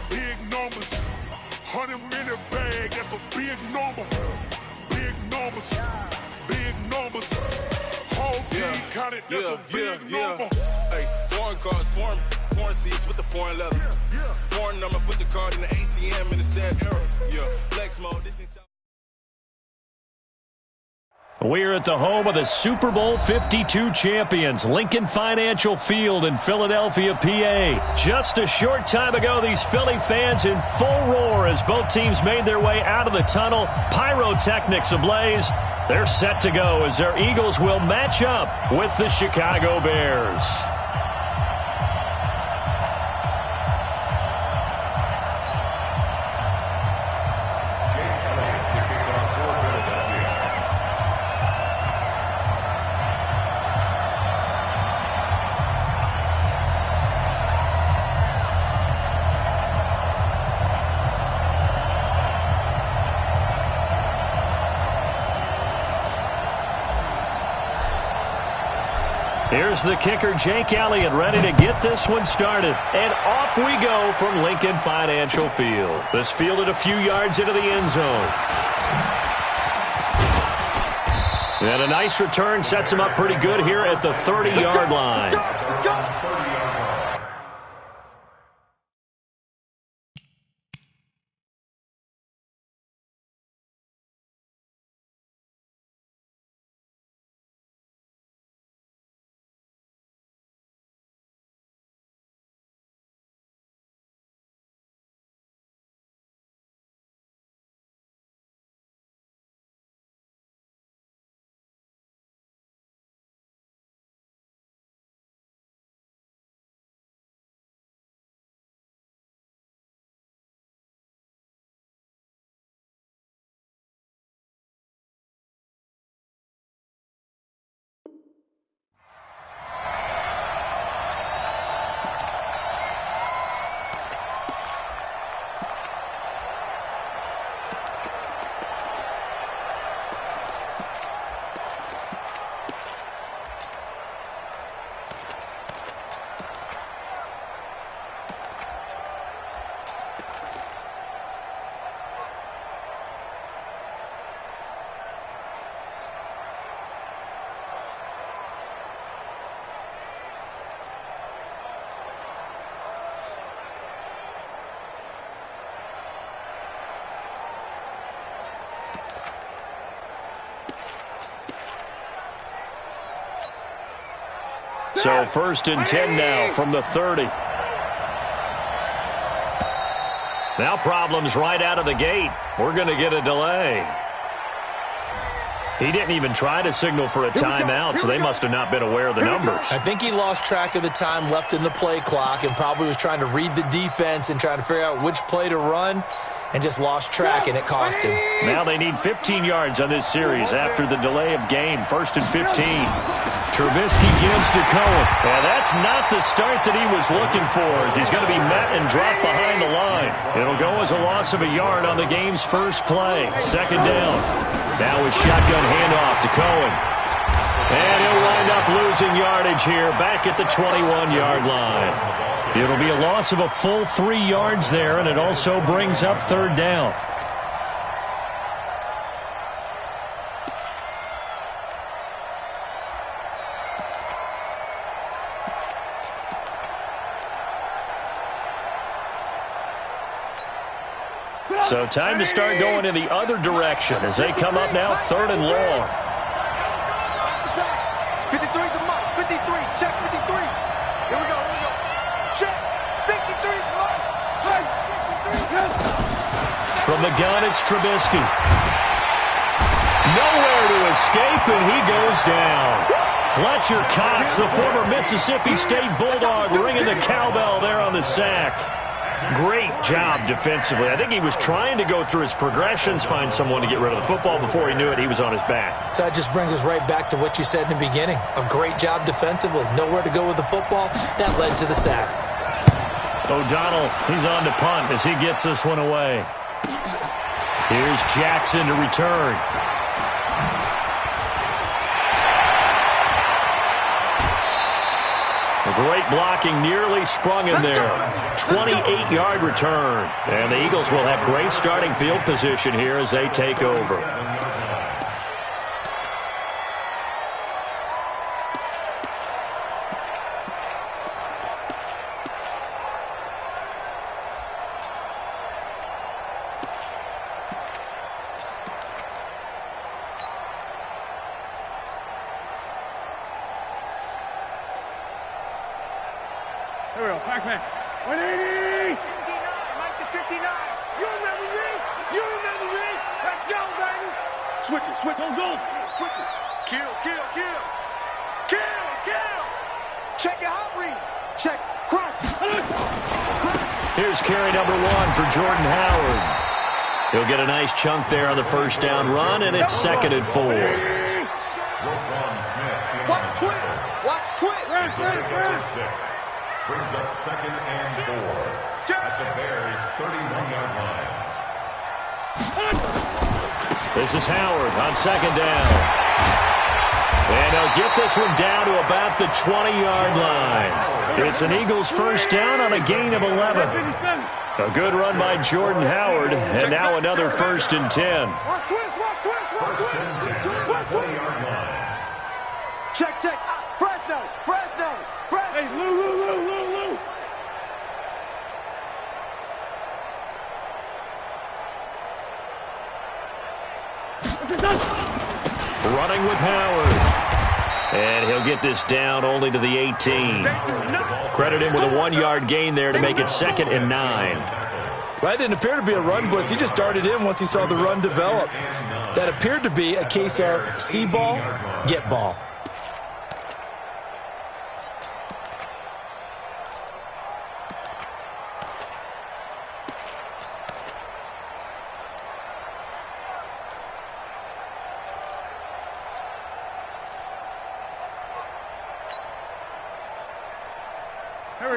Big numbers, 100-minute bag, that's a big number. Big numbers, whole team counted, that's a big number. Hey, foreign cars, foreign seats with the foreign leather. Foreign number, put the card in the ATM in the sad era. Yeah, flex mode, this is... We're at the home of the Super Bowl 52 champions, Lincoln Financial Field in Philadelphia, PA. Just a short time ago, these Philly fans in full roar as both teams made their way out of the tunnel. Pyrotechnics ablaze. They're set to go as their Eagles will match up with the Chicago Bears. Here's the kicker, Jake Elliott, ready to get this one started. And off we go from Lincoln Financial Field. This fielded a few yards into the end zone. And a nice return sets him up pretty good here at the 30-yard line. So 1st and 10 now from the 30. Now problems right out of the gate. We're going to get a delay. He didn't even try to signal for a timeout, so they must have not been aware of the numbers. I think he lost track of the time left in the play clock and probably was trying to read the defense and trying to figure out which play to run and just lost track, and it cost him. Now they need 15 yards on this series after the delay of game. 1st and 15. Trubisky gives to Cohen. And that's not the start that he was looking for, as he's going to be met and dropped behind the line. It'll go as a loss of a yard on the game's first play. 2nd down. Now with shotgun handoff to Cohen. And he'll wind up losing yardage here back at the 21-yard line. It'll be a loss of a full 3 yards there, and it also brings up 3rd down. So time to start going in the other direction as they come up now 3rd and long. 53 is a mark. 53. Check 53. Here we go. Check. 53 is a mark. Check. 53. From the gun, it's Trubisky. Nowhere to escape, and he goes down. Fletcher Cox, the former Mississippi State Bulldog, ringing the cowbell there on the sack. Great job defensively. I think he was trying to go through his progressions, find someone to get rid of the football. Before he knew it, he was on his back. So that just brings us right back to what you said in the beginning. A great job defensively. Nowhere to go with the football. That led to the sack. O'Donnell, he's on to punt as he gets this one away. Here's Jackson to return. Great blocking, nearly sprung in there. 28-yard return. And the Eagles will have great starting field position here as they take over. Here we go, back. 180! 59, Mike to 59. You remember me? You remember me? Let's go, baby. Switch it, go! Switch it. Kill. Check your hot read. Check. Crunch. Here's carry number 1 for Jordan Howard. He'll get a nice chunk there on the first down run, and it's 2nd and 4. Watch twist. Right. Brings up 2nd and 4 at the Bears' 31-yard line. This is Howard on 2nd down. And they'll get this one down to about the 20-yard line. It's an Eagles first down on a gain of 11. A good run by Jordan Howard, and now another 1st and 10. Watch twist. First and 10 at the 20-yard line. Check. Fresno. Hey, Lou. Running with Howard. And he'll get this down only to the 18. Credit him with a 1-yard gain there to make it 2nd and 9. That didn't appear to be a run blitz. He just darted in once he saw the run develop. That appeared to be a case of see ball, get ball.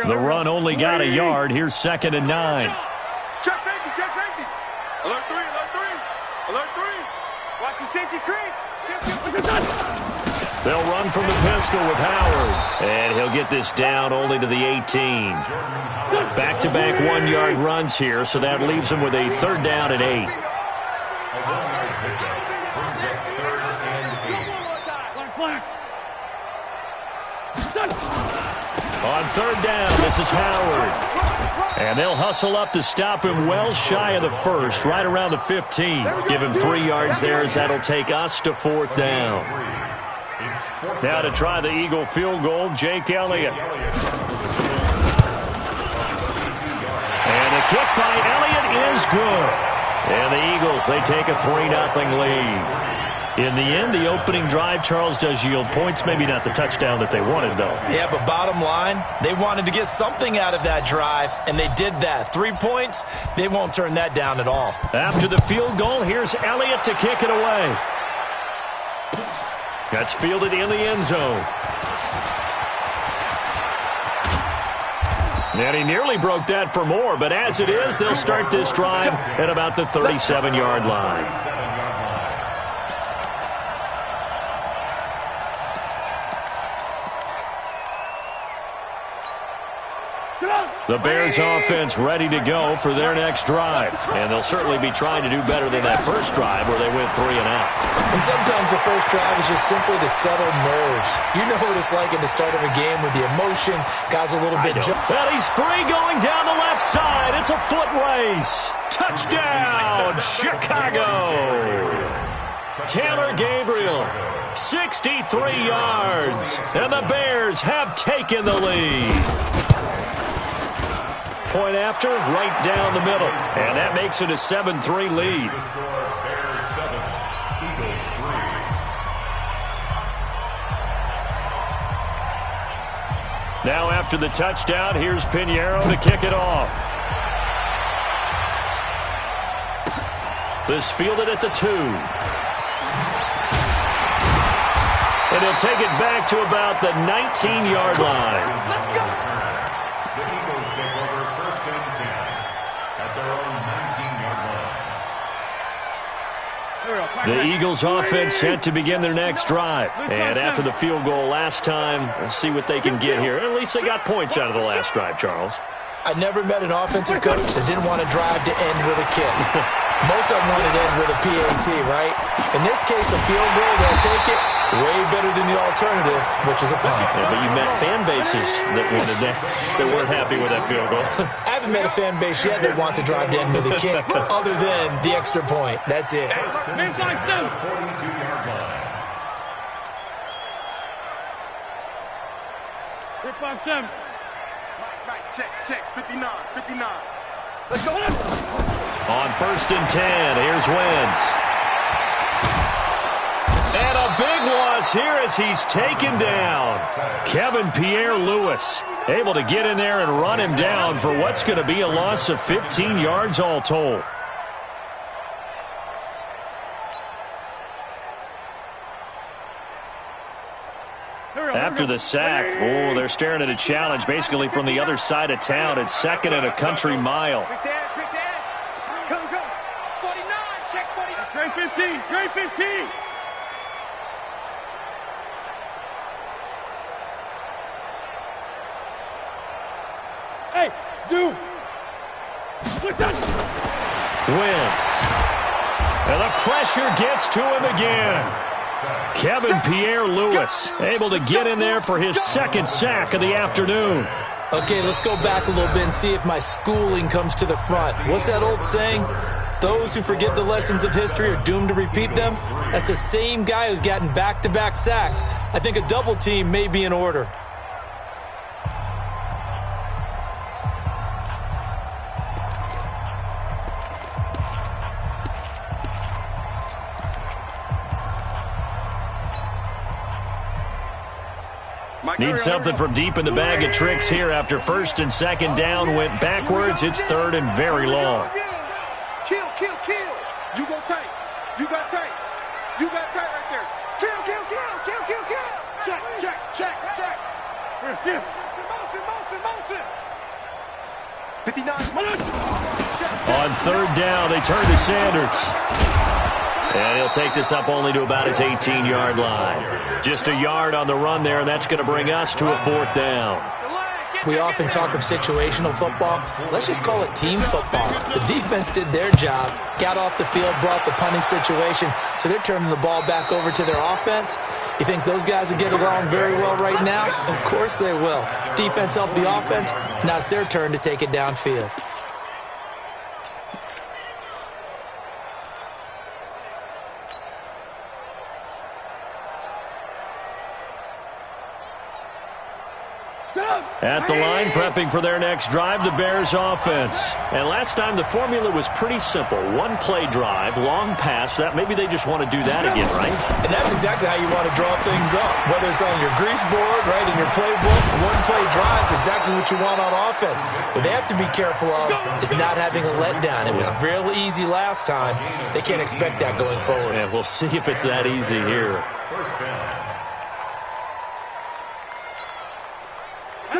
The run only got a yard. Here's 2nd and 9. Check safety. Alert 3. Watch the safety creep. They'll run from the pistol with Howard. And he'll get this down only to the 18. Back-to-back 1-yard runs here, so that leaves him with a 3rd down and 8. A 1-yard pickup brings up 3rd and 8. On 3rd down, this is Howard. And they'll hustle up to stop him well shy of the 1st, right around the 15. Give him 3 yards there as that'll take us to 4th down. Now to try the Eagle field goal, Jake Elliott. And the kick by Elliott is good. And the Eagles, they take a 3-0 lead. In the end, the opening drive, Charles, does yield points. Maybe not the touchdown that they wanted, though. Yeah, but bottom line, they wanted to get something out of that drive, and they did that. 3 points, they won't turn that down at all. After the field goal, here's Elliott to kick it away. That's fielded in the end zone. And he nearly broke that for more, but as it is, they'll start this drive at about the 37-yard line. The Bears offense ready to go for their next drive. And they'll certainly be trying to do better than that first drive where they went 3 and out. And sometimes the first drive is just simply to settle nerves. You know what it's like at the start of a game with the emotion. Guys a little bit... Well, he's free going down the left side. It's a foot race. Touchdown, Chicago. Taylor Gabriel, 63 yards. And the Bears have taken the lead. Point after, right down the middle. And that makes it a 7-3 lead. The score, Bears 7, Eagles 3. Now after the touchdown, here's Pinheiro to kick it off. This fielded at the 2. And he'll take it back to about the 19-yard line. Let's go. The Eagles take over 1st and 10 at their own 19-yard line. The Eagles offense set to begin their next drive. And after the field goal last time, we'll see what they can get here. At least they got points out of the last drive, Charles. I never met an offensive coach that didn't want to drive to end with a kick. Most of them wanted to end with a PAT, right? In this case, a field goal, they'll take it. Way better than the alternative, which is a punt. Yeah, but you met fan bases that wanted that weren't happy with that field goal. I haven't met a fan base yet that wants to drive to end with a kick, other than the extra point. That's it. Man's like them. 42-yard line. Hip hop them. Right, check, 59. Let's go. On 1st and 10, here's Wentz. And a big loss here as he's taken down. Kevin Pierre-Louis able to get in there and run him down for what's going to be a loss of 15 yards all told. After the sack, they're staring at a challenge basically from the other side of town. It's 2nd and a country mile. Quick dash. Go. 49, check 49. Trey 15. Hey, zoom. Wentz. And the pressure gets to him again. Kevin Pierre-Louis able to get in there for his 2nd sack of the afternoon. Okay, let's go back a little bit and see if my schooling comes to the front. What's that old saying? Those who forget the lessons of history are doomed to repeat them. That's the same guy who's gotten back-to-back sacks. I think a double team may be in order. Need something from deep in the bag of tricks here after 1st and 2nd down. Went backwards. It's 3rd and very long. Kill. You go tight. You got tight right there. Kill. Check. Motion. 59. On 3rd down, they turn to Sanders. And he'll take this up only to about his 18-yard line. Just a yard on the run there, and that's going to bring us to a 4th down. We often talk of situational football. Let's just call it team football. The defense did their job, got off the field, brought the punting situation, so they're turning the ball back over to their offense. You think those guys will get along very well right now? Of course they will. Defense helped the offense. Now it's their turn to take it downfield. At the line, prepping for their next drive, the Bears offense. And last time, the formula was pretty simple. One play drive, long pass. That maybe they just want to do that again, right? And that's exactly how you want to draw things up. Whether it's on your grease board, right, in your playbook, one play drive is exactly what you want on offense. What they have to be careful of is not having a letdown. It was real easy last time. They can't expect that going forward. And we'll see if it's that easy here.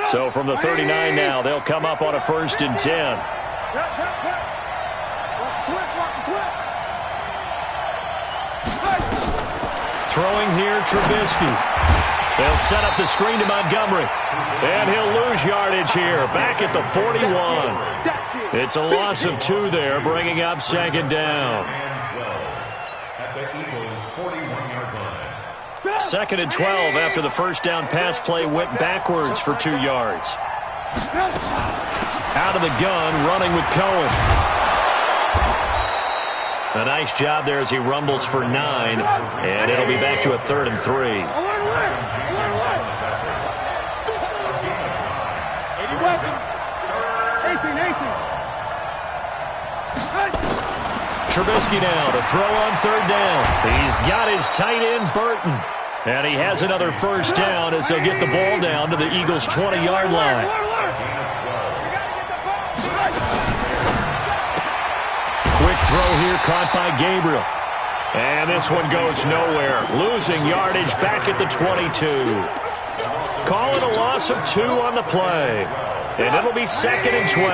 So from the 39 now, they'll come up on a 1st and 10. Watch the twist. Throwing here, Trubisky. They'll set up the screen to Montgomery. And he'll lose yardage here, back at the 41. It's a loss of 2 there, bringing up 2nd down. At the Eagles' 41-yard line. 2nd and 12 after the first down pass play went backwards for 2 yards. Out of the gun, running with Cohen. A nice job there as he rumbles for 9, and it'll be back to a 3rd and 3. Trubisky now to throw on 3rd down. He's got his tight end, Burton. And he has another first down as they'll get the ball down to the Eagles' 20-yard line. Quick Throw here caught by Gabriel. And this one goes nowhere. Losing yardage back at the 22. Call it a loss of 2 on the play. And it'll be 2nd and 12.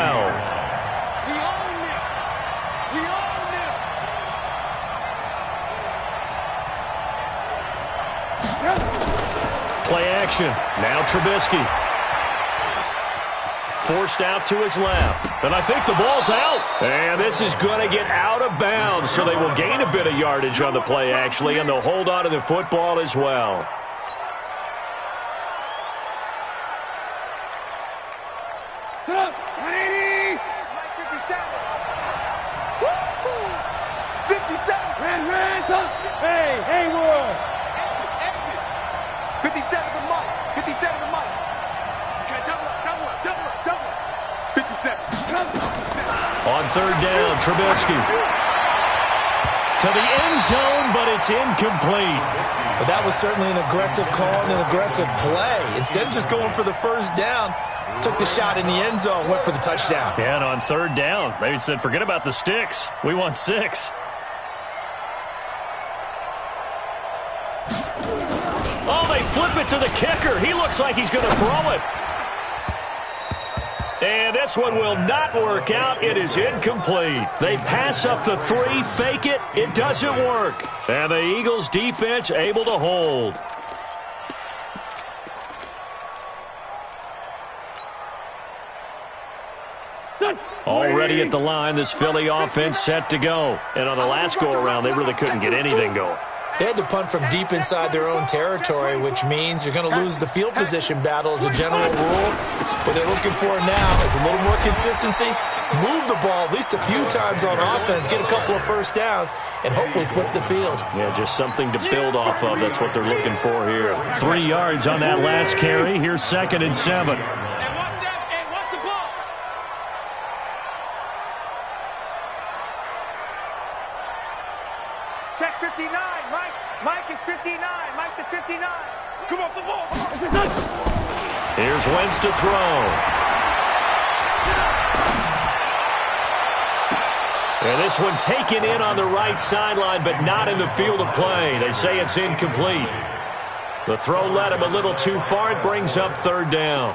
Play action. Now Trubisky. Forced out to his left. And I think the ball's out. And this is going to get out of bounds, so they will gain a bit of yardage on the play, actually, and they'll hold on to the football as well. Hey, Haywood! 57 to Mike. 57 to Mike. Okay, double up. 57. On 3rd down, Trubisky. To the end zone, but it's incomplete. But that was certainly an aggressive call and an aggressive play. Instead of just going for the 1st down, took the shot in the end zone, went for the touchdown. Yeah, and on 3rd down, they said, forget about the sticks. We want 6. Oh, they flip it to the kicker. He looks like he's going to throw it. And this one will not work out. It is incomplete. They pass up the 3, fake it. It doesn't work. And the Eagles defense able to hold. Already at the line, this Philly offense set to go. And on the last go-around, they really couldn't get anything going. They had to punt from deep inside their own territory, which means you're going to lose the field position battle as a general rule. What they're looking for now is a little more consistency, move the ball at least a few times on offense, get a couple of 1st downs, and hopefully flip the field. Yeah, just something to build off of. That's what they're looking for here. 3 yards on that last carry. Here's 2nd and 7. Check 59, Mike. Mike is 59. Mike the 59. Come off the ball. Here's Wentz to throw. And this one taken in on the right sideline, but not in the field of play. They say it's incomplete. The throw led him a little too far. It brings up 3rd down.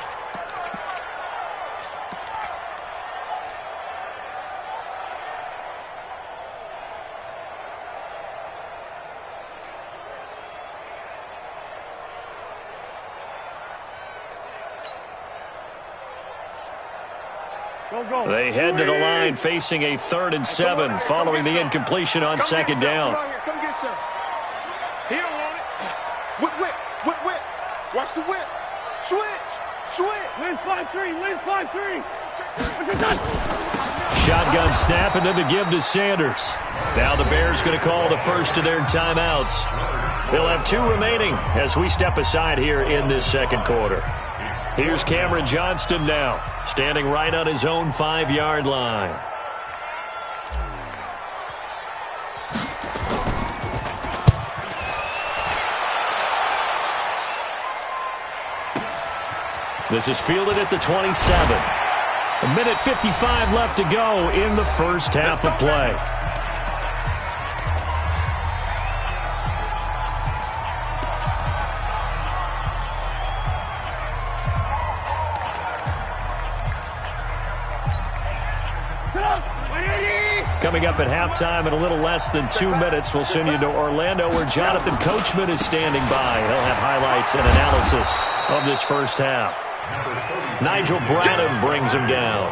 They head to the line facing a 3rd and 7 following the incompletion on 2nd down. Come get some. He don't want it. Whip. Watch the whip. Switch. Win 5-3, win 5-3. Shotgun snap and then the give to Sanders. Now the Bears going to call the first of their timeouts. They'll have 2 remaining as we step aside here in this 2nd quarter. Here's Cameron Johnston now, standing right on his own 5-yard line. This is fielded at the 27. 1:55 left to go in the first half of play. Coming up at halftime in a little less than 2 minutes, we'll send you to Orlando where Jonathan Coachman is standing by. He'll have highlights and analysis of this first half. Nigel Bradham brings him down.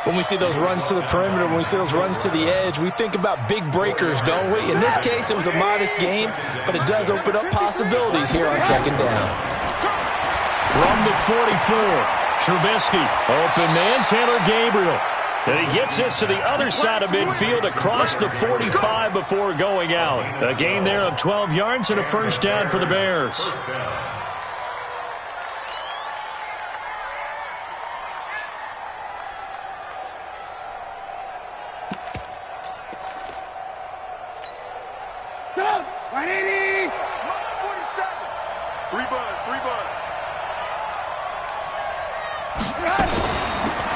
When we see those runs to the perimeter, when we see those runs to the edge, we think about big breakers, don't we? In this case, it was a modest game, but it does open up possibilities here on 2nd down. From the 44, Trubisky, open man, Taylor Gabriel. And he gets this to the other side of midfield across the 45 before going out. A gain there of 12 yards and a 1st down for the Bears. Go! 180! 47. 3 buzz.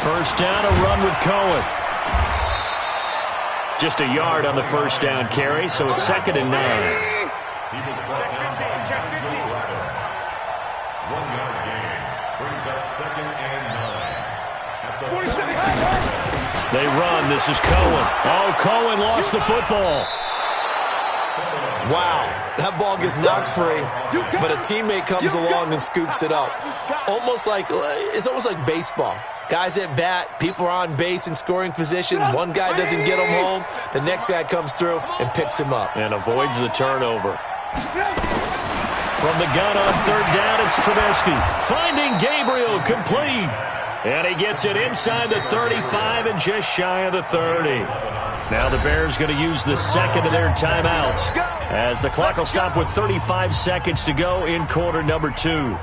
1st down, a run with Cohen. just a yard on the first down carry, so it's 2nd and 9. Eagles brought down by 1 yard gain. Brings up 2nd and 9. At the 40. They run. This is Cohen. Oh, Cohen lost the football. Wow, that ball gets knocked free, but a teammate comes along and scoops it up. It's almost like baseball. Guys at bat, people are on base in scoring position. One guy doesn't get him home. The next guy comes through and picks him up. And avoids the turnover. From the gun on 3rd down, it's Trubisky. Finding Gabriel, complete. And he gets it inside the 35 and just shy of the 30. Now the Bears going to use the 2nd of their timeouts as the clock will stop with 35 seconds to go in quarter number 2.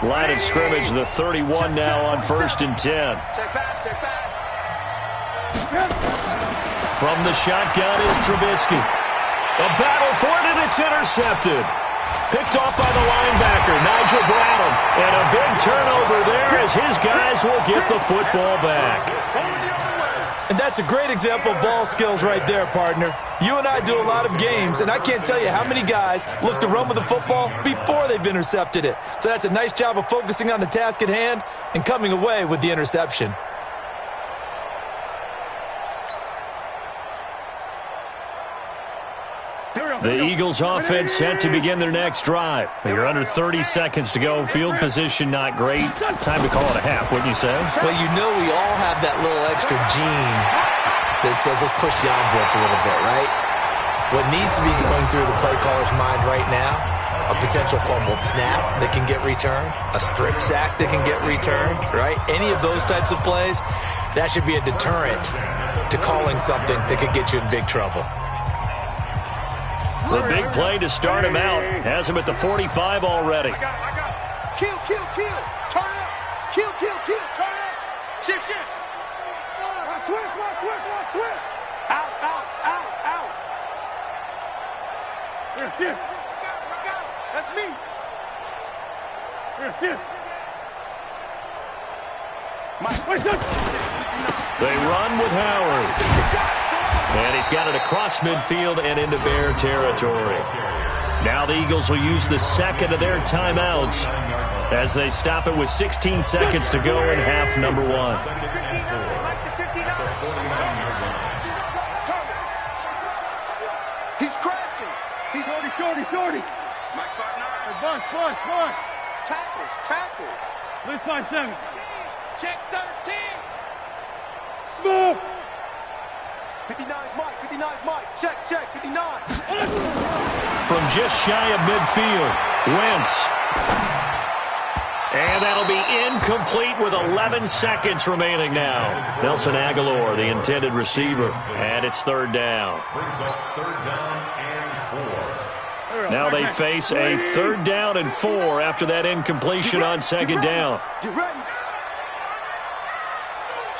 Line of scrimmage, the 31 now on 1st and 10. From the shotgun is Trubisky. A battle for it, and it's intercepted. Picked off by the linebacker, Nigel Bradham. And a big turnover there as his guys will get the football back. And that's a great example of ball skills right there, partner. You and I do a lot of games, and I can't tell you how many guys look to run with the football before they've intercepted it. So that's a nice job of focusing on the task at hand and coming away with the interception. The Eagles offense set to begin their next drive. You're under 30 seconds to go. Field position not great. Time to call it a half, wouldn't you say? Well, you know we all have that little extra gene that says let's push the envelope a little bit, right? What needs to be going through the play caller's mind right now, a potential fumbled snap that can get returned, a strip sack that can get returned, right? Any of those types of plays, that should be a deterrent to calling something that could get you in big trouble. The big play to start him out has him at the 45 already. I got it. Kill. Turn up. Kill. Turn up. Shift. Switch. Out. Here, shift. I got it. That's me. Here, shift. They run with Howard. And he's got it across midfield and into Bear territory. Now the Eagles will use the 2nd of their timeouts as they stop it with 16 seconds to go in half number 1. He's crashing. He's Shorty. Mike 5'9". Bunch. Tackle. Let's find 7. Check 13. Smoke. 59 Mike. Check. 59. From just shy of midfield, Wentz. And that'll be incomplete with 11 seconds remaining now. Nelson Aguilar, the intended receiver. And it's 3rd down. Brings up 3rd down and 4. Now they face a 3rd down and 4 after that incompletion on 2nd down. Get ready.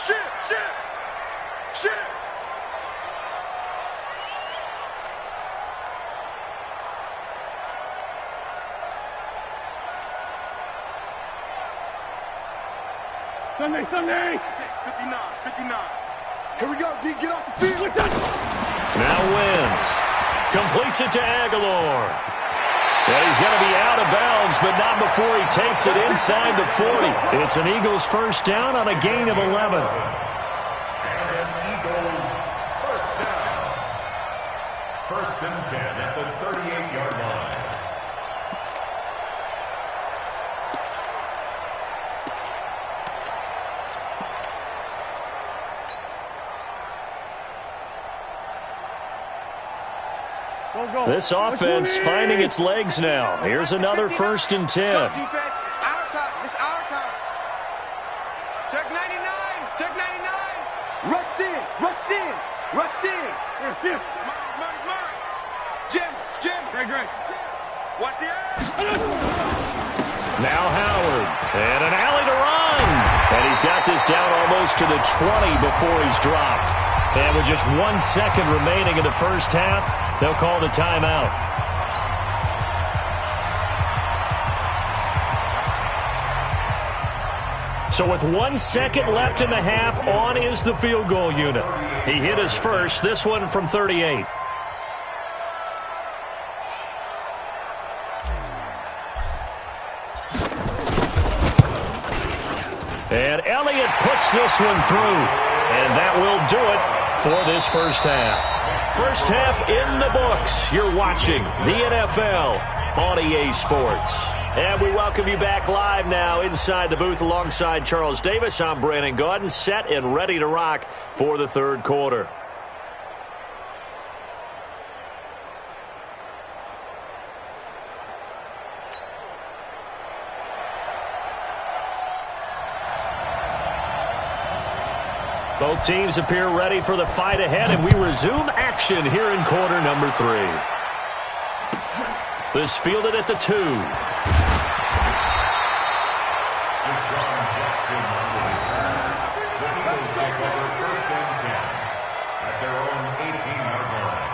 Shift. Sunday. 59. Here we go, D. Get off the field. Now Wentz completes it to Aguilar. And he's going to be out of bounds, but not before he takes it inside the 40. It's an Eagles 1st down on a gain of 11. And an Eagles 1st down. 1st and 10 at the 38-yard line. This offense finding its legs now. Here's another 1st and 10. Stop defense. Our time. It's our time. Check 99. Rush in. Here, shift. Murray. Jim. Great. Watch the ass. Now Howard. And an alley to run. And he's got this down almost to the 20 before he's dropped. And with just 1 second remaining in the first half, they'll call the timeout. So with 1 second left in the half, on is the field goal unit. He hit his first, this one from 38. And Elliott puts this one through. And that will do it for this first half. First half in the books. You're watching the NFL on EA Sports. And we welcome you back live now inside the booth alongside Charles Davis. I'm Brandon Gaudin, set and ready to rock for the third quarter. Both teams appear ready for the fight ahead, and we resume action here in quarter number 3. This fielded at the 2. At their own 18-yard line.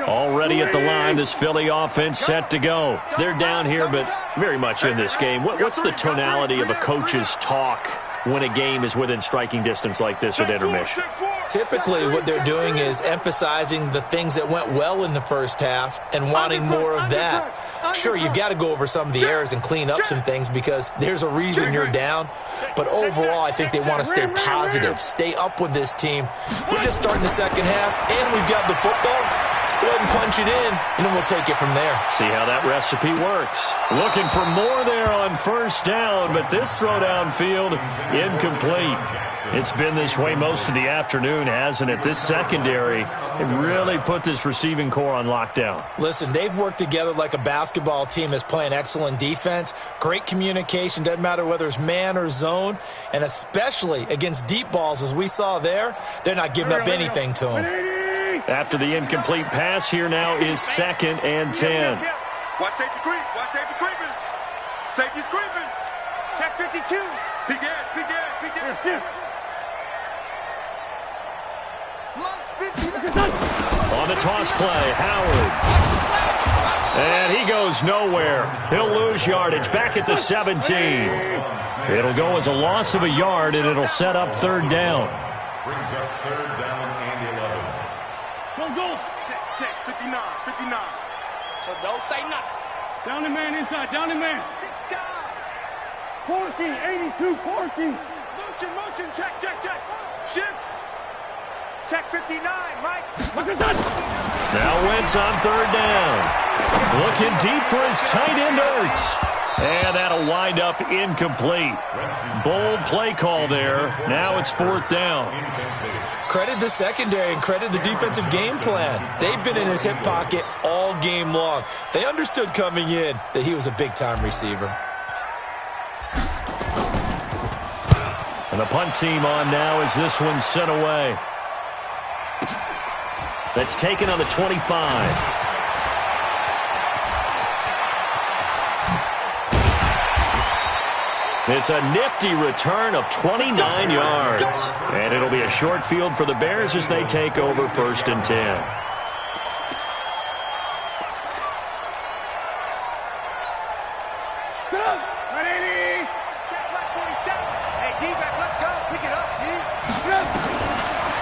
Already at the line, this Philly offense set to go. They're down here, but very much in this game. What's the tonality of a coach's talk when a game is within striking distance like this at intermission? Typically, what they're doing is emphasizing the things that went well in the first half and wanting more of that. Sure, you've got to go over some of the errors and clean up some things because there's a reason you're down. But overall, I think they want to stay positive, stay up with this team. We're just starting the second half, and we've got the football. Let's go ahead and punch it in, and then we'll take it from there. See how that recipe works. Looking for more there on first down, but this throw downfield, incomplete. It's been this way most of the afternoon, hasn't it? This secondary, they've really put this receiving core on lockdown. Listen, they've worked together like a basketball team that's playing excellent defense, great communication, doesn't matter whether it's man or zone, and especially against deep balls, as we saw there, they're not giving up anything to them. After the incomplete pass, here now is 2nd and 10. Watch safety creep. Watch safety creeping. Safety's creeping. Check 52. Big ass, big ass, big ass. On the toss play, Howard. And he goes nowhere. He'll lose yardage back at the 17. It'll go as a loss of a yard, and it'll set up third down. Brings up third down and 11. Go. Check 59, 59. So don't say nothing. Down the man inside, down the man. 40, 82, 40. Motion, check. Shift. Check 59, Mike. Now Wentz on third down. Looking deep for his tight end, Ertz. And that'll wind up incomplete. Bold play call there. Now it's fourth down. Credit the secondary and credit the defensive game plan. They've been in his hip pocket all game long. They understood coming in that he was a big-time receiver. And the punt team on now as this one's sent away. That's taken on the 25. It's a nifty return of 29 yards. And it'll be a short field for the Bears as they take over 1st and 10.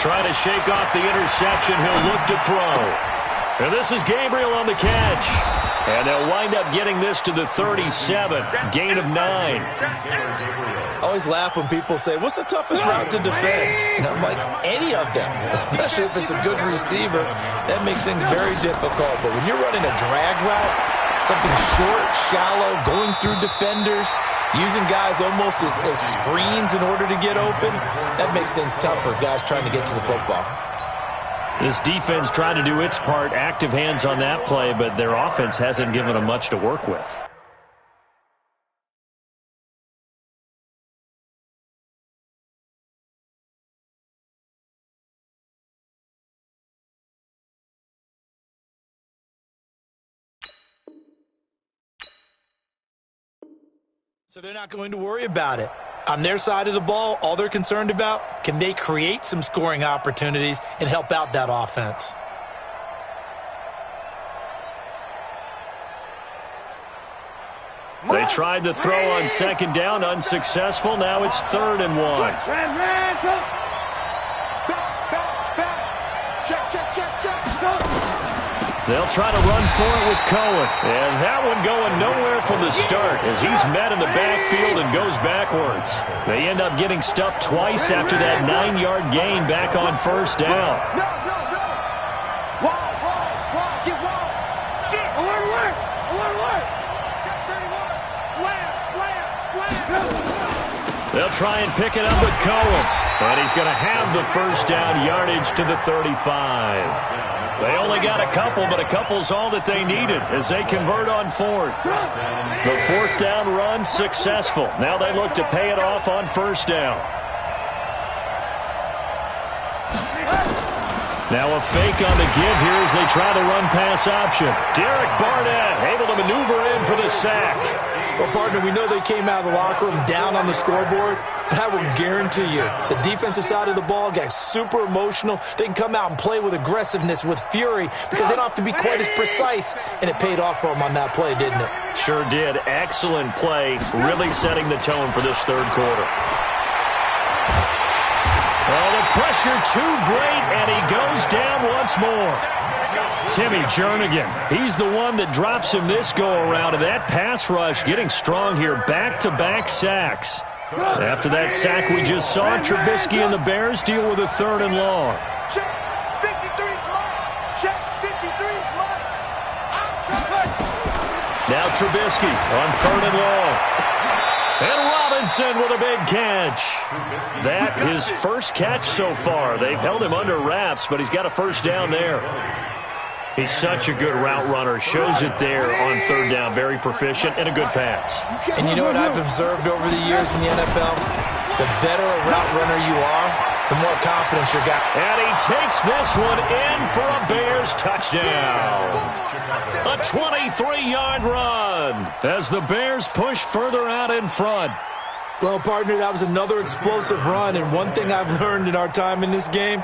Trying to shake off the interception. He'll look to throw. And this is Gabriel on the catch. And they'll wind up getting this to the 37. Gain of 9. I always laugh when people say, what's the toughest route to defend? And I'm like, any of them, especially if it's a good receiver. That makes things very difficult. But when you're running a drag route, something short, shallow, going through defenders, using guys almost as screens in order to get open, that makes things tough for guys trying to get to the football. This defense tried to do its part, active hands on that play, but their offense hasn't given them much to work with. So they're not going to worry about it. On their side of the ball, all they're concerned about, can they create some scoring opportunities and help out that offense? They tried to throw on second down, unsuccessful. Now it's 3rd and 1. They'll try to run for it with Cohen. And that one going nowhere from the start as he's met in the backfield and goes backwards. They end up getting stuffed twice after that 9-yard gain back on 1st down. They'll try and pick it up with Cohen. And he's going to have the 1st down yardage to the 35. They only got a couple, but a couple's all that they needed as they convert on 4th. The 4th down run successful. Now they look to pay it off on 1st down. Now a fake on the give here as they try the run-pass option. Derek Barnett able to maneuver in for the sack. Well, partner, we know they came out of the locker room down on the scoreboard, but I will guarantee you the defensive side of the ball got super emotional. They can come out and play with aggressiveness, with fury, because they don't have to be quite as precise, and it paid off for them on that play, didn't it? Sure did. Excellent play, really setting the tone for this 3rd quarter. Oh, the pressure too great, and he goes down once more. Timmy Jernigan, he's the one that drops him this go-around, and that pass rush getting strong here, back-to-back sacks. After that sack we just saw, Trubisky and the Bears deal with a 3rd and long. Check 53's mine. Check 53's mine. Now Trubisky on 3rd and long. And Robinson with a big catch. That his first catch so far. They've held him under wraps, but he's got a 1st down there. He's such a good route runner. Shows it there on 3rd down. Very proficient and a good pass. And you know what I've observed over the years in the NFL? The better a route runner you are, the more confidence you got. And he takes this one in for a Bears touchdown. A 23-yard run as the Bears push further out in front. Well, partner, that was another explosive run, and one thing I've learned in our time in this game,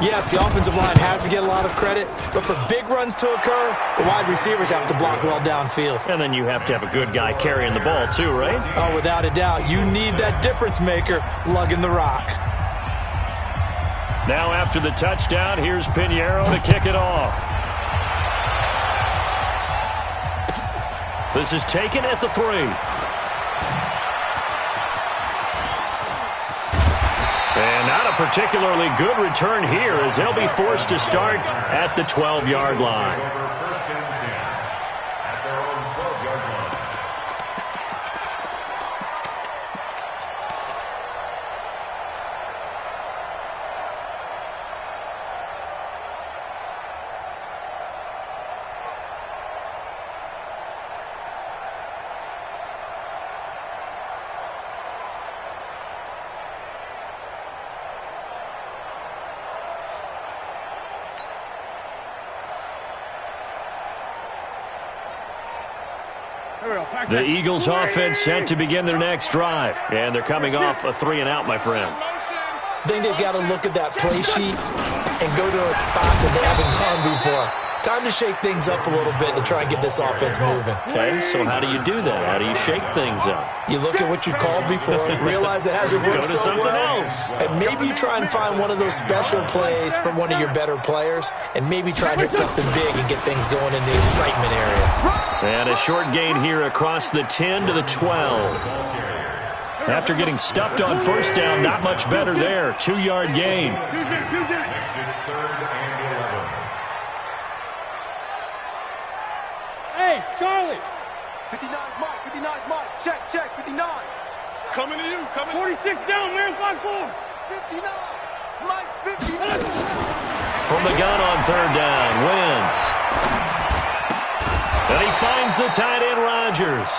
yes, the offensive line has to get a lot of credit, but for big runs to occur, the wide receivers have to block well downfield. And then you have to have a good guy carrying the ball too, right? Oh, without a doubt. You need that difference maker lugging the rock. Now after the touchdown, here's Pinheiro to kick it off. This is taken at the 3. And not a particularly good return here as they'll be forced to start at the 12-yard line. First and 10 at their own 12-yard line. The Eagles offense set to begin their next drive. And they're coming off a 3-and-out, my friend. I think they've got to look at that play sheet and go to a spot that they haven't gone before. Time to shake things up a little bit to try and get this offense moving. Okay, so how do you do that? How do you shake things up? You look at what you called before, realize it hasn't worked Go to so something well, else. and maybe you try and find one of those special plays from one of your better players, and maybe try and hit something big and get things going in the excitement area. And a short gain here across the 10 to the 12. After getting stuffed on 1st down, not much better there. 2-yard gain. Makes it 3rd and 11. Hey, Charlie. 59's Mike. 59's Mike. Check 59. Coming to you. 46 down, man. 5-4. 59. Mike's 59. From the gun on 3rd down, Wentz. And he finds the tight end, Rodgers.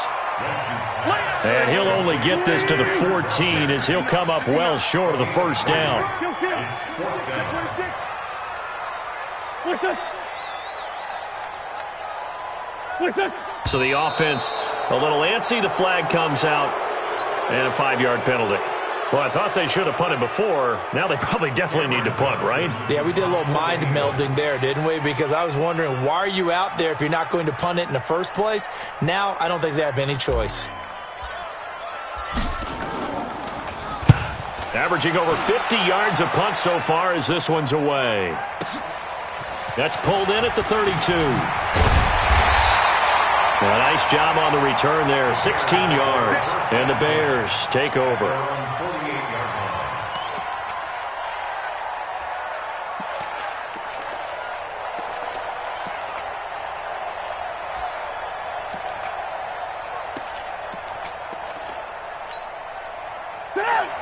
And he'll only get this to the 14 as he'll come up well short of the 1st down. So the offense a little antsy. The flag comes out. And a 5-yard penalty. Well, I thought they should have punted before. Now they probably definitely need to punt, right? Yeah, we did a little mind melding there, didn't we? Because I was wondering, why are you out there if you're not going to punt it in the first place? Now, I don't think they have any choice. Averaging over 50 yards a punt so far as this one's away. That's pulled in at the 32. Well, a nice job on the return there, 16 yards. And the Bears take over.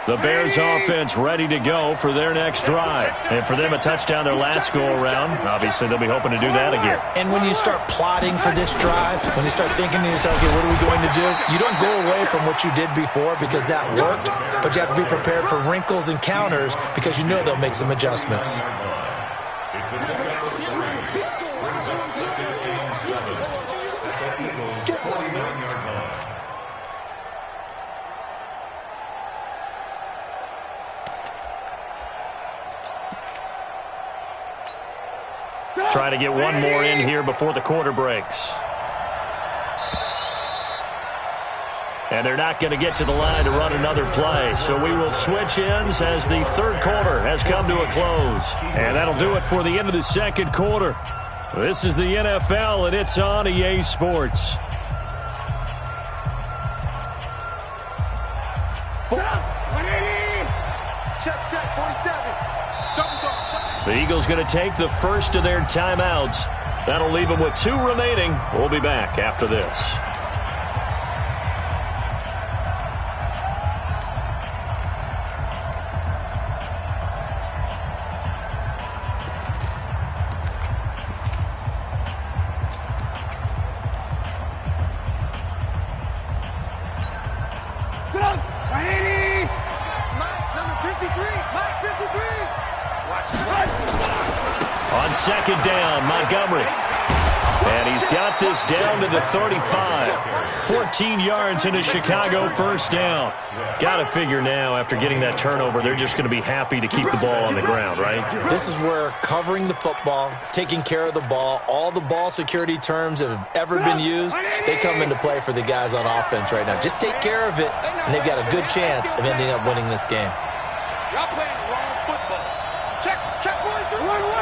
The Bears offense ready to go for their next drive. And for them, a touchdown their last go-around. Obviously, they'll be hoping to do that again. And when you start plotting for this drive, when you start thinking to yourself, okay, what are we going to do? You don't go away from what you did before because that worked, but you have to be prepared for wrinkles and counters because you know they'll make some adjustments. It's a pickup for 3. Brings up 2nd and 7. The Eagles' 49-yard line. Try to get one more in here before the quarter breaks. And they're not going to get to the line to run another play. So we will switch ends as the third quarter has come to a close. And that'll do it for the end of the second quarter. This is the NFL, and it's on EA Sports. Check, 47. The Eagles going to take the first of their timeouts. That'll leave them with 2 remaining. We'll be back after this. On second down, Montgomery. And he's got this down to the 35. 14 yards in a Chicago first down. Got to figure now, after getting that turnover, they're just going to be happy to keep the ball on the ground, right? This is where covering the football, taking care of the ball, all the ball security terms that have ever been used, they come into play for the guys on offense right now. Just take care of it, and they've got a good chance of ending up winning this game. Y'all playing the wrong football. Check, boys. Alert.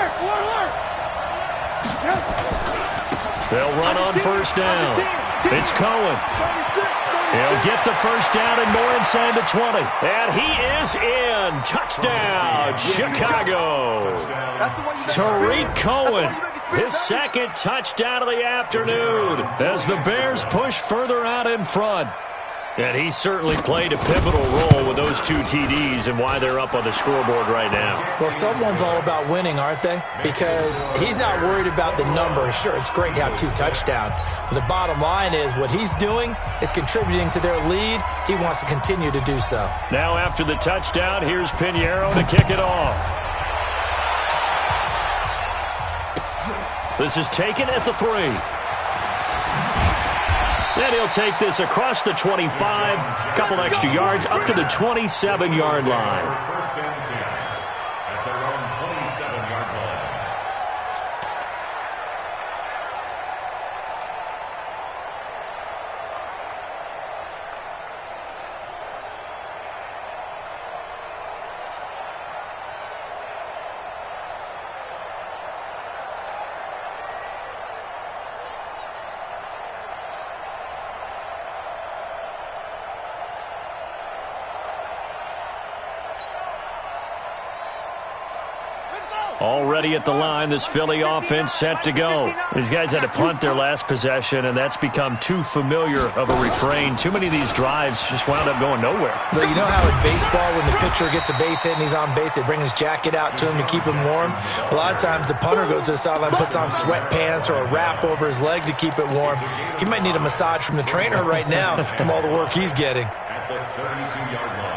They'll run on first down. It's Cohen. He'll get the first down and more inside the 20. And he is in. Touchdown, Chicago. Tariq Cohen, his second touchdown of the afternoon as the Bears push further out in front. And he certainly played a pivotal role with those 2 TDs and why they're up on the scoreboard right now. Well, someone's all about winning, aren't they? Because he's not worried about the number. Sure, it's great to have 2 touchdowns. But the bottom line is what he's doing is contributing to their lead. He wants to continue to do so. Now after the touchdown, here's Pinheiro to kick it off. This is taken at the 3. Then he'll take this across the 25, a couple extra yards, up to the 27-yard line. First and 10 at their own 27-yard line. Already at the line, this Philly offense set to go. These guys had to punt their last possession, and that's become too familiar of a refrain. Too many of these drives just wound up going nowhere. But you know how in baseball, when the pitcher gets a base hit and he's on base, they bring his jacket out to him to keep him warm? A lot of times the punter goes to the sideline, puts on sweatpants or a wrap over his leg to keep it warm. He might need a massage from the trainer right now from all the work he's getting. At the 32-yard line.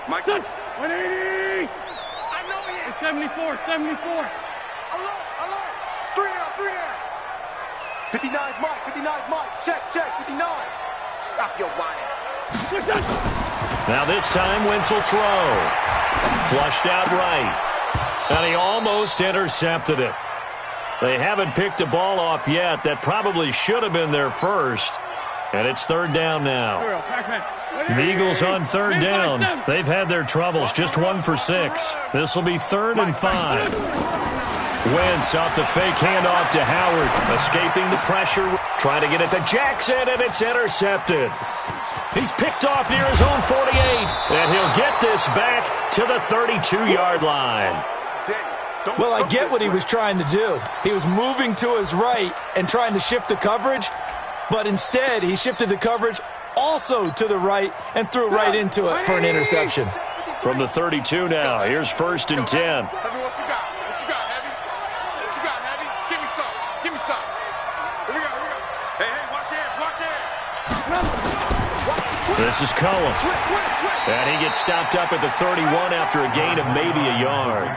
Mike. 180. I know he is. 74. Alert. 3 down. 59's Mike. 59's Mike. Check. 59. Stop your whining. Now this time, Wentz will throw. Flushed out right. And he almost intercepted it. They haven't picked a ball off yet. That probably should have been their first. And it's third down now. The Eagles on third down. They've had their troubles. Just 1 for 6. This will be 3rd and 5. Wentz off the fake handoff to Howard. Escaping the pressure. Trying to get it to Jackson, and it's intercepted. He's picked off near his own 48. And he'll get this back to the 32-yard line. Well, I get what he was trying to do. He was moving to his right and trying to shift the coverage, but instead he shifted the coverage also to the right and threw right into it for an interception. From the 32 now, here's 1st and 10. Heavy, what you got? What you got, Heavy? What you got, Heavy? Give me some. Give me some. Here we go. Hey, watch hands. This is Cohen. And he gets stopped up at the 31 after a gain of maybe a yard.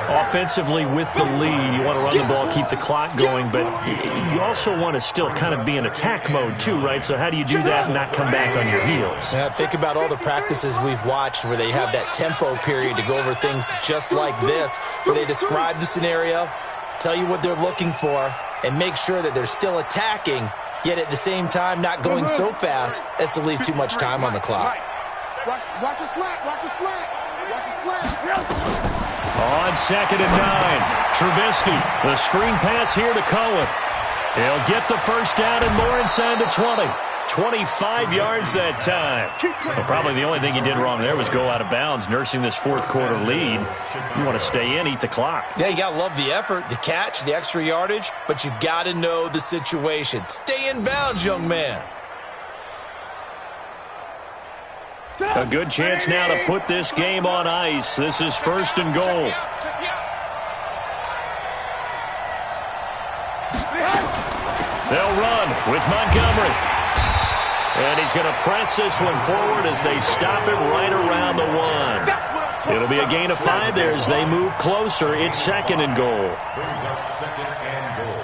Offensively with the lead, you want to run the ball, keep the clock going, but you also want to still kind of be in attack mode too, right? So how do you do that and not come back on your heels? Yeah, think about all the practices we've watched where they have that tempo period to go over things just like this, where they describe the scenario, tell you what they're looking for, and make sure that they're still attacking, yet at the same time not going so fast as to leave too much time on the clock. Watch a slant. Watch a slant. On 2nd and 9, Trubisky, the screen pass here to Cohen. He'll get the first down and more inside the 20. 25 yards that time. Well, probably the only thing he did wrong there was go out of bounds, nursing this 4th quarter lead. You want to stay in, eat the clock. Yeah, you got to love the effort, the catch, the extra yardage, but you got to know the situation. Stay in bounds, young man. A good chance now to put this game on ice. This is 1st and goal. They'll run with Montgomery. And he's going to press this one forward as they stop it right around the 1. It'll be a gain of 5 there as they move closer. It's 2nd and goal. Brings up 2nd and goal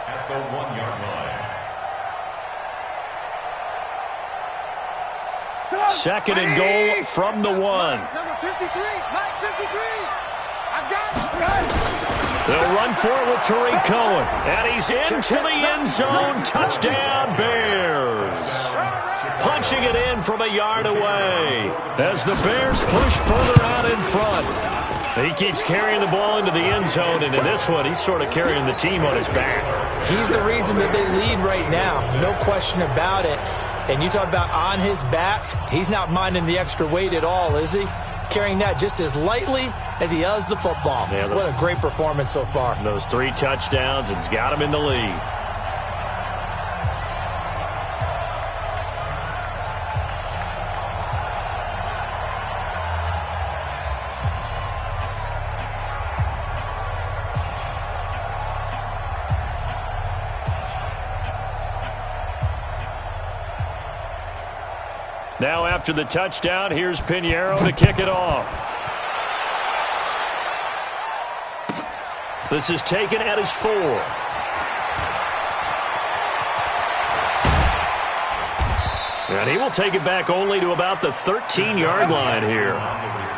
at the 1-yard line. 2nd and goal from the 1. Number 53, Mike 53. I got it. They'll run for it with Tariq Cohen. And he's into the end zone. Touchdown, Bears. Punching it in from a yard away as the Bears push further out in front. He keeps carrying the ball into the end zone, and in this one, he's sort of carrying the team on his back. He's the reason that they lead right now. No question about it. And you talk about on his back, he's not minding the extra weight at all, is he? Carrying that just as lightly as he does the football. Yeah, what a great performance so far. Those 3 touchdowns, and it's got him in the lead. Now after the touchdown, here's Pinheiro to kick it off. This is taken at his 4. And he will take it back only to about the 13-yard line here.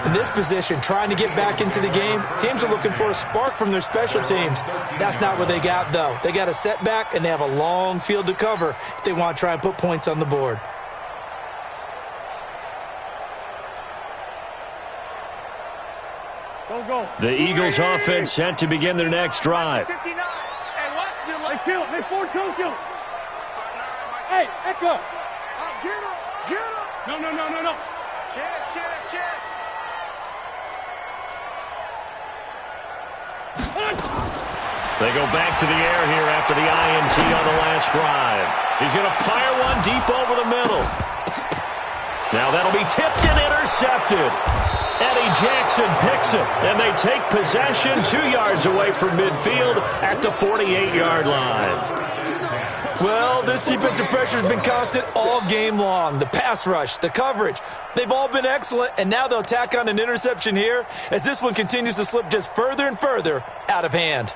In this position, trying to get back into the game, teams are looking for a spark from their special teams. That's not what they got, though. They got a setback, and they have a long field to cover if they want to try and put points on the board. The Eagles offense set to begin their next drive. 59. Hey, watch him. Hey, kill him. Hey, Ford, kill him. Hey, Echo. Get him. No. Chance. They go back to the air here after the INT on the last drive. He's going to fire one deep over the middle. Now that'll be tipped and intercepted. Eddie Jackson picks it, and they take possession 2 yards away from midfield at the 48-yard line. Well, this defensive pressure has been constant all game long. The pass rush, the coverage, they've all been excellent, and now they'll tack on an interception here as this one continues to slip just further and further out of hand.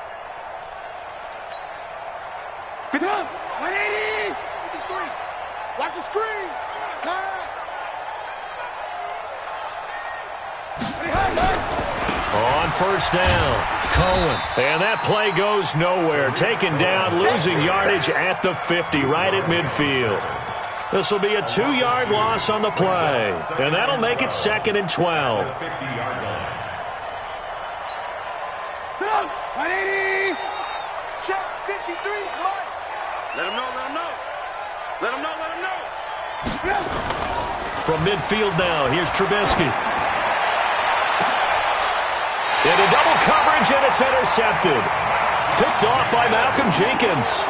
180. 53. Watch the screen. Pass. On first down, Cohen. And that play goes nowhere. Taken down, losing yardage at the 50, right at midfield. This will be a 2-yard loss on the play. And that'll make it 2nd and 12. 50-yard line. 180. Check 53 is mine. Let him know, let him know. Let him know, let him know. From midfield now, here's Trubisky. Into double coverage, and it's intercepted. Picked off by Malcolm Jenkins.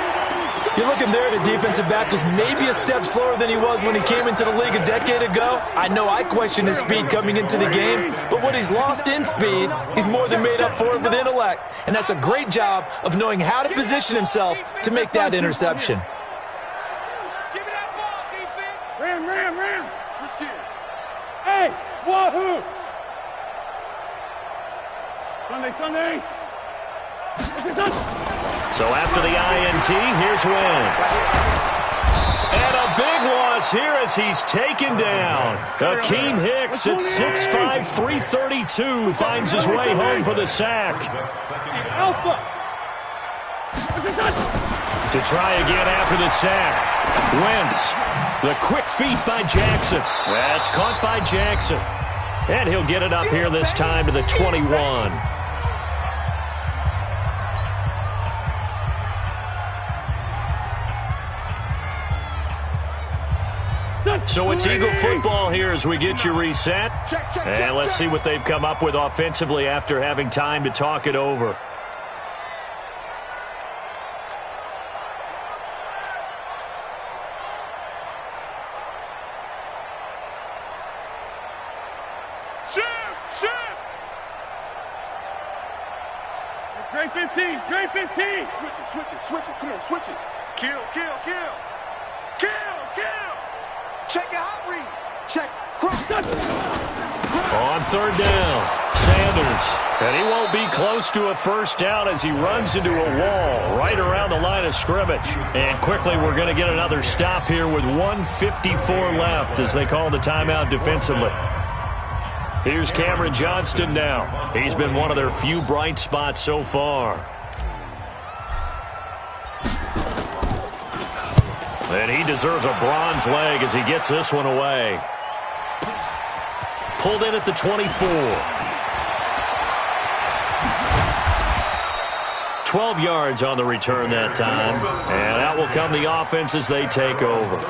You're looking there at a defensive back who's maybe a step slower than he was when he came into the league a decade ago. I know I questioned his speed coming into the game, but what he's lost in speed, he's more than made up for it with intellect. And that's a great job of knowing how to position himself to make that interception. Give me that ball, defense. Ram. Switch gears. Hey, wahoo. Sunday. So after the INT, here's Wentz. And a big loss here as he's taken down. Akeem Hicks at 6'5", 332 finds his way home for the sack. Alpha. To try again after the sack. Wentz, the quick feet by Jackson. That's caught by Jackson. And he'll get it up here this time to the 21. So it's Eagle football here as we get you reset. And let's see what they've come up with offensively after having time to talk it over. Shift. Great 15. Switch it. Come on, switch it. Kill. Check your hot read. Check. On 3rd down, Sanders. And he won't be close to a first down as he runs into a wall right around the line of scrimmage. And quickly we're going to get another stop here with 1:54 left as they call the timeout defensively. Here's Cameron Johnston now. He's been one of their few bright spots so far. And he deserves a bronze leg as he gets this one away. Pulled in at the 24. 12 yards on the return that time. And out will come the offense as they take over.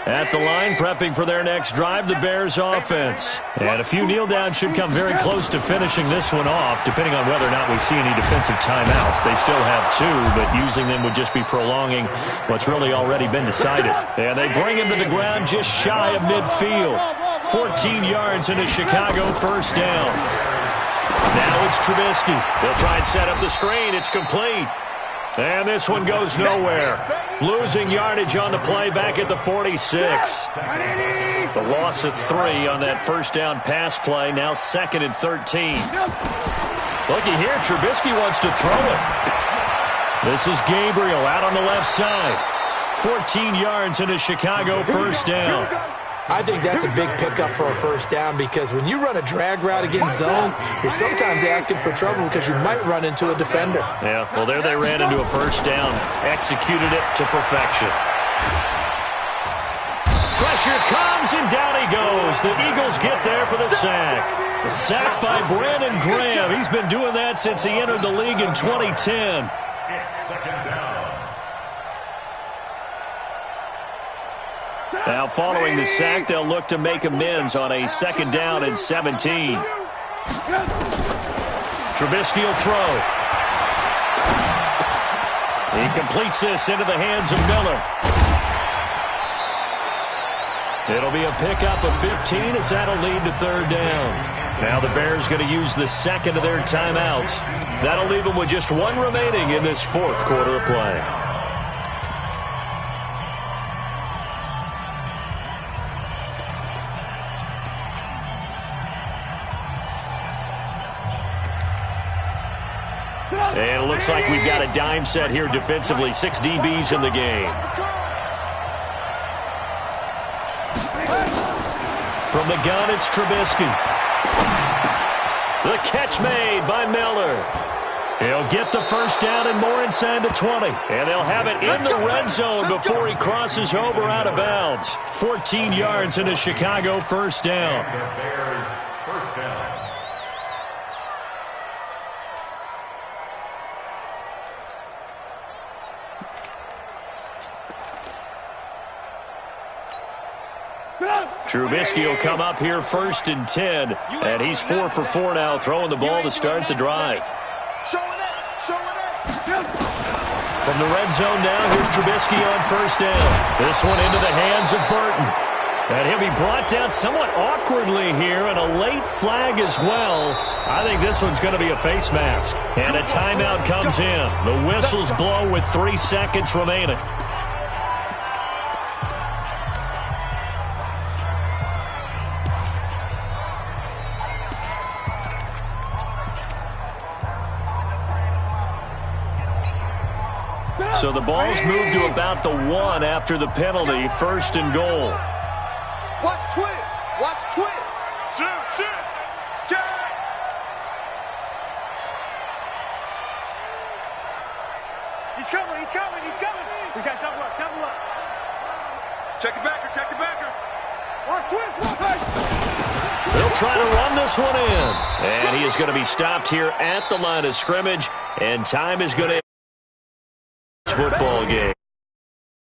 At the line, prepping for their next drive, the Bears offense. And a few kneel downs should come very close to finishing this one off, depending on whether or not we see any defensive timeouts. They still have 2, but using them would just be prolonging what's really already been decided. And they bring him to the ground just shy of midfield. 14 yards into Chicago, first down. Now it's Trubisky. They'll try and set up the screen. It's complete. And this one goes nowhere. Losing yardage on the play back at the 46. The loss of 3 on that first down pass play. Now 2nd and 13. Looky here, Trubisky wants to throw it. This is Gabriel out on the left side. 14 yards into Chicago, first down. I think that's a big pickup for a first down because when you run a drag route against zone, you're sometimes asking for trouble because you might run into a defender. Yeah, well, there they ran into a first down. Executed it to perfection. Pressure comes, and down he goes. The Eagles get there for the sack. The sack by Brandon Graham. He's been doing that since he entered the league in 2010. It's 2nd down. Now, following the sack, they'll look to make amends on a 2nd down and 17. Trubisky will throw. He completes this into the hands of Miller. It'll be a pickup of 15 as that'll lead to 3rd down. Now the Bears going to use the 2nd of their timeouts. That'll leave them with just 1 remaining in this 4th quarter of play. And it looks like we've got a dime set here defensively. 6 DBs in the game. From the gun, it's Trubisky. The catch made by Miller. He'll get the first down and more inside the 20. And they'll have it in the red zone before he crosses over out of bounds. 14 yards in a Chicago first down. The Bears first down. Trubisky will come up here 1st and 10. And he's 4 for 4 now, throwing the ball to start the drive. From the red zone now, here's Trubisky on 1st down. This one into the hands of Burton. And he'll be brought down somewhat awkwardly here, and a late flag as well. I think this one's going to be a face mask. And a timeout comes in. The whistles blow with 3 seconds remaining. So the ball's moved to about the 1 after the penalty. 1st and goal. Watch twist. Watch twist. Shoot. Jack. He's coming. We got double up. Check the backer. Watch twist. They'll try to run this one in. And he is going to be stopped here at the line of scrimmage. And time is going to football game.